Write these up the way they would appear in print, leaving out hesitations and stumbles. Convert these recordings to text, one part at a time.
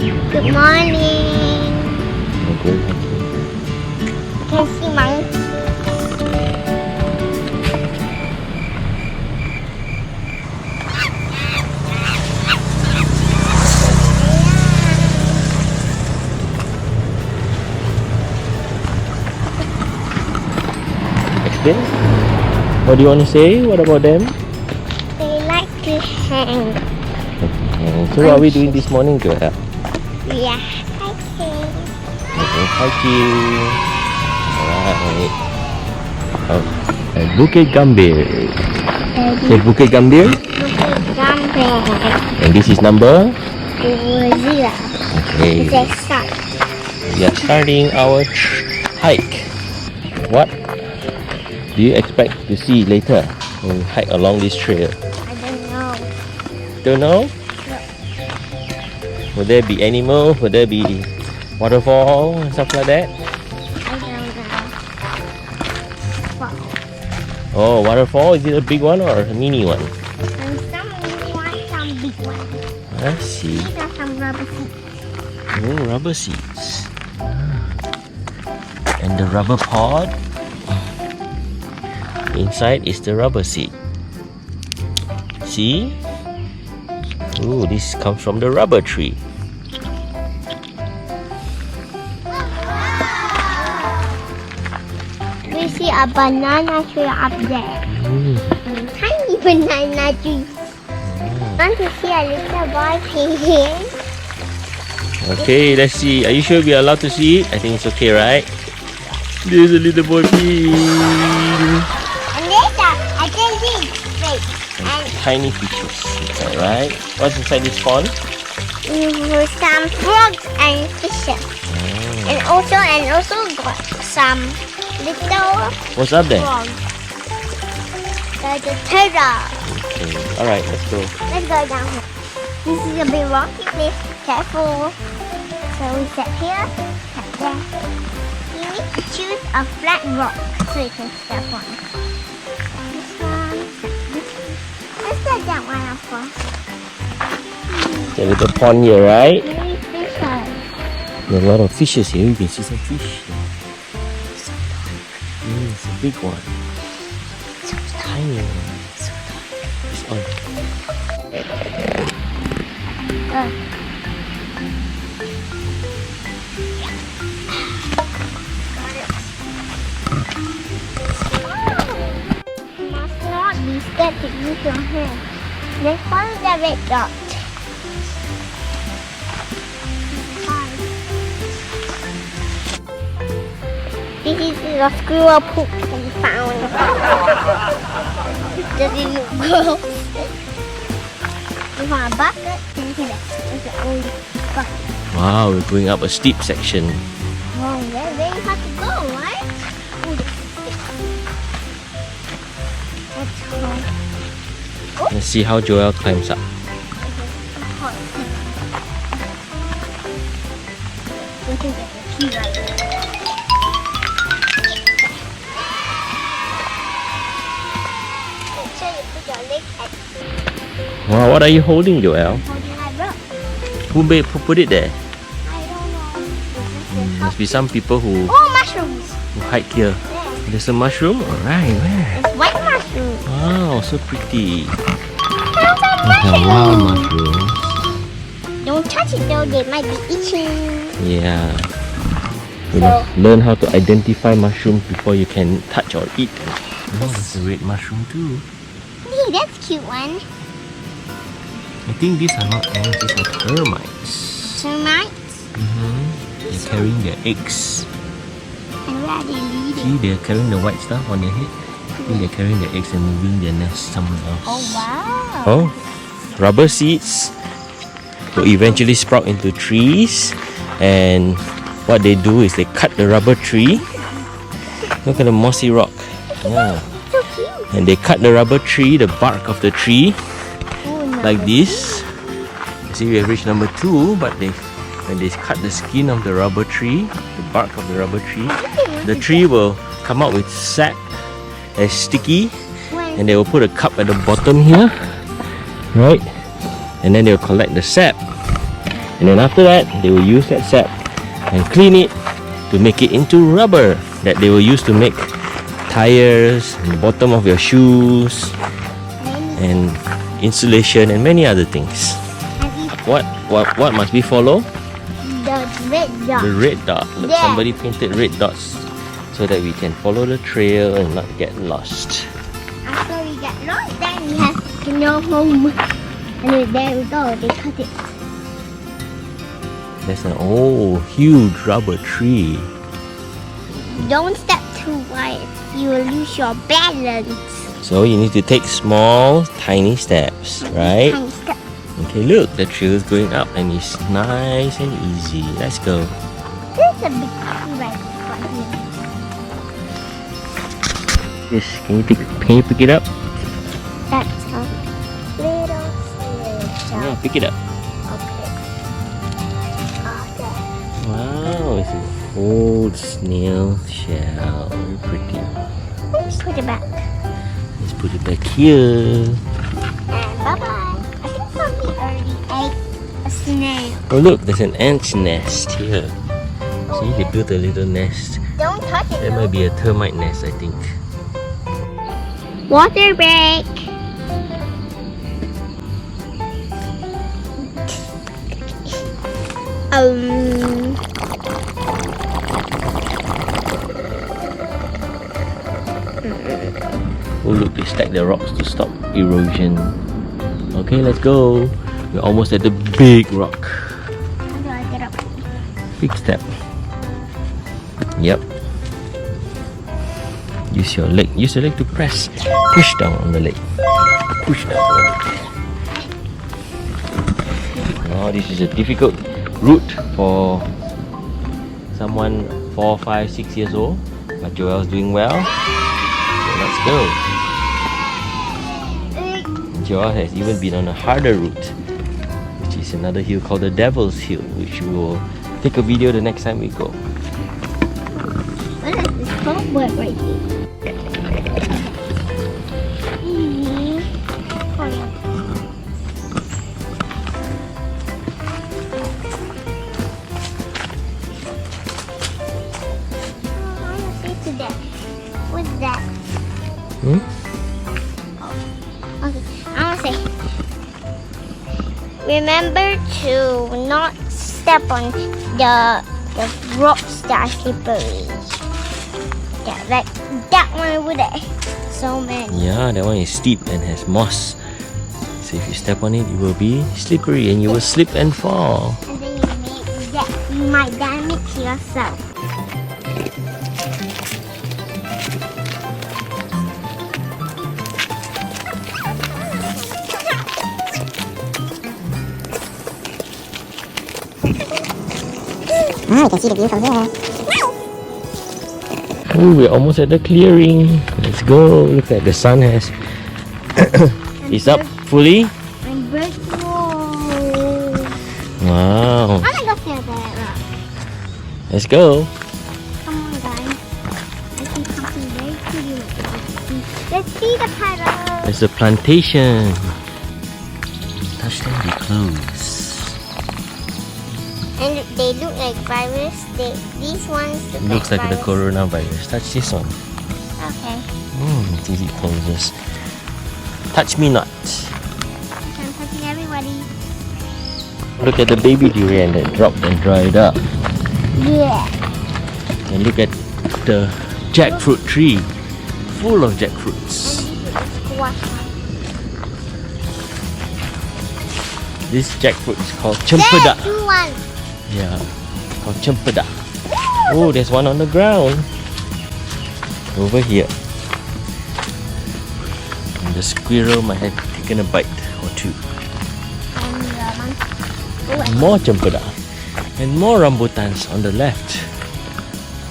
Good morning. Okay. Can see monkey. Explain. What do you want to say? What about them? They like to hang. So what are we doing this morning, Joelle? We are hiking. Hiking. Alright. Oh, at Bukit Gambir. Say Bukit Gambir. Bukit Gambir. And this is number? 0. Okay. Let's start. We are starting our hike. What do you expect to see later when we hike along this trail? I don't know. Don't know? No. Will there be animals? Will there be waterfall and stuff like that? I don't know. Wow. Oh, waterfall? Is it a big one or a mini one? And some want some big ones. I see. These are some rubber seats. Oh, rubber seats. And the rubber pod. Inside is the rubber seat. See? Oh, this comes from the rubber tree. We see a banana tree up there. Tiny banana tree. Want to see a little boy playing? Okay, let's see. Are you sure we are allowed to see it? I think it's okay, right? There's a little boy peeing. And there's a jelly fish. And Tiny fishes. Alright. What's inside this pond? some frogs and fishes. And also got some little What's up there? frogs. The turtle. Okay. Alright, let's go. Let's go down here. This is a bit rocky place. Careful. So we sit here, sit there. You need to choose a flat rock so you can step on. This one. Let's get that one up first. There's a little pond here, right? Maybe fishes. There are a lot of fishes here. You can see some fish. It's a big one. Tiny one. It's on. Must not be scared to use your hand. Then follow the red dot. This is a squirrel poop we found. Does it look gross? We found a bucket and here is the only bucket. Wow, we're going up a steep section. Wow, that's very hard to go, right? Oh, that's hard. Let's see how Joelle climbs up. We can get the key right there. Make sure you put your leg at Wow, what are you holding, Joelle? holding my rope. Who put it there? I don't know. This is Must be some people who oh, mushrooms. hike here. There. There's a mushroom? Alright, where? It's white mushrooms. Wow, so pretty. Those are Wild mushrooms. mushrooms. Don't touch it though, they might be itching. Yeah. You So- must learn how to identify mushrooms before you can touch or eat them. Oh, there's a red mushroom too. Hey, that's a cute one. I think these are not ants, these are termites. Termites. They're carrying their eggs. And where are they leading? See, they're carrying the white stuff on their head. I think they're carrying their eggs and moving their nest somewhere else. Oh, wow. Oh, rubber seeds will eventually sprout into trees, and what they do is they cut the rubber tree. Look at the mossy rock. Yeah. So cute. And they cut the rubber tree, the bark of the tree, Oh, no. like this. You see, we have reached number 2, but when they cut the skin of the rubber tree, the bark of the rubber tree, the tree will come out with sap that's sticky, and they will put a cup at the bottom here, right? And then they'll collect the sap, And then after that, they will use that sap and clean it to make it into rubber that they will use to make tires, and the bottom of your shoes, and insulation and many other things. What must we follow? The red dot. The red dot. Look, Yeah. somebody painted red dots so that we can follow the trail and not get lost. After we get lost, then we have to go home. And there we go, they cut it. There's an huge rubber tree. Don't step too wide, you will lose your balance. So you need to take small, tiny steps, right? Tiny step. Okay, look, the trail is going up and it's nice and easy. Let's go. There's a big tree right here. Yes, can you pick it up? That's a little snail. Yeah, pick it up. Okay. Wow, it's a old snail shell. Very pretty. Let's put it back. Let's put it back here. And bye-bye. I think somebody already ate a snail. Oh look, there's an ant's nest here. See, they built a little nest. Don't touch it That might be a termite nest, I think. Water break. Oh look, they stack the rocks to stop erosion. Okay, let's go. We're almost at the big rock. How do I get up? Big step. Yep. Use your leg to press. Push down on the leg. Push down on the leg. Oh, this is a difficult route for someone 4, 5, 6 years old. But Joelle's doing well. So let's go. Joelle has even been on a harder route, which is another hill called the Devil's Hill, which we will take a video the next time we go. What is this cobweb right here? Oh, yeah. I want to see to that. What's that? Hmm? Okay, I want to say. Remember to not step on the rocks that are slippery. Yeah, like that one over there. So many. Yeah, that one is steep and has moss. So if you step on it, it will be slippery and you will slip and fall. And then you might damage yourself. Ah, you can see the view from here. Oh, we're almost at the clearing. Let's go. Look at the sun has it's up fully. And breakfast. Wow. I'm gonna go through that rock. Let's go. Come on, guys. I see something very pretty. Let's see the pattern. There's a plantation. Touch them, be close. And they look like virus. These ones Looks like the virus. coronavirus. Touch this one. Okay. It's easy closes. Touch me not. I'm touching everybody. Look at the baby durian that dropped and dried up. Yeah. And look at the jackfruit tree. Full of jackfruits. Squash. This jackfruit is called cempedak. There's one. Yeah, called cempedak. Oh, there's one on the ground. Over here. And the squirrel might have taken a bite or two. And More cempedak. And more rambutans on the left.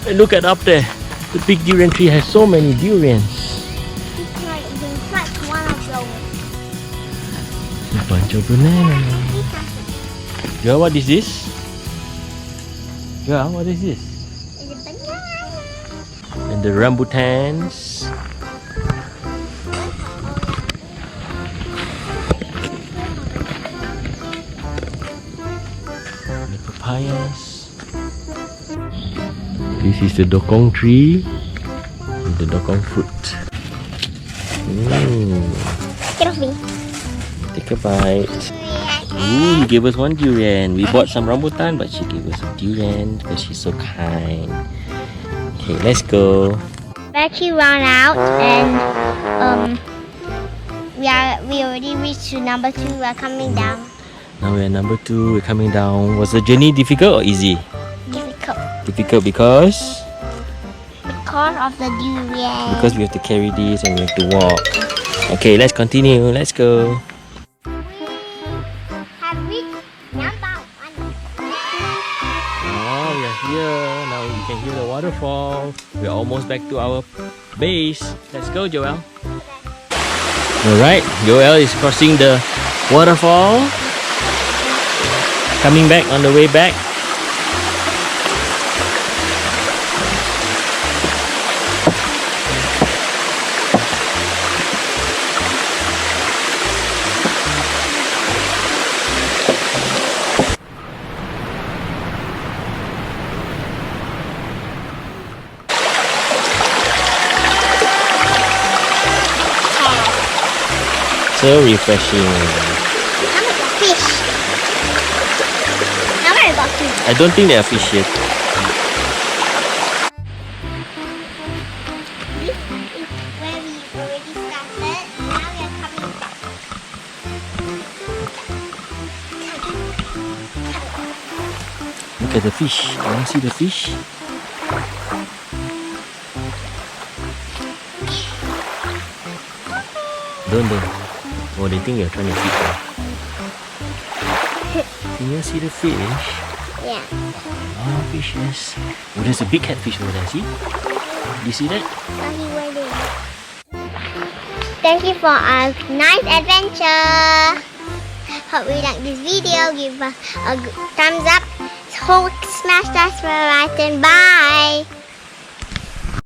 And look at up there. The big durian tree has so many durians. it's like one of those. A bunch of bananas. Yeah, what is this? Yeah, what is this? It's a banana. And the rambutans. papayas. This is the dokong tree with the dokong fruit. Get off me. Take a bite. Ooh, you gave us one durian. We bought some rambutan, but she gave us a durian because she's so kind. Okay, let's go. Battery ran out, and we already reached to number 2. We're coming down. Now we're at number 2. We're coming down. Was the journey difficult or easy? Difficult Difficult because of the durian. we have to carry this and we have to walk. Okay, let's continue. Let's go. Have reached number 1. Oh, we are here. Now we can hear the waterfall. We're almost back to our base. Let's go, Joelle. Alright, Joelle is crossing the waterfall. Coming back on the way back. So refreshing. Fish. Now we're about to. I don't think there are fish yet. This is where we already started. Now we are coming back. Look at the fish. Can you see the fish? Don't. Oh, they think you're trying to feed them. Can you see the fish? Yeah. Oh, fishes. Oh, there's a big catfish over there, see? Do you see that? Thank you for a nice adventure. Hope you like this video. Give us a thumbs up. Smash that subscribe button. Bye.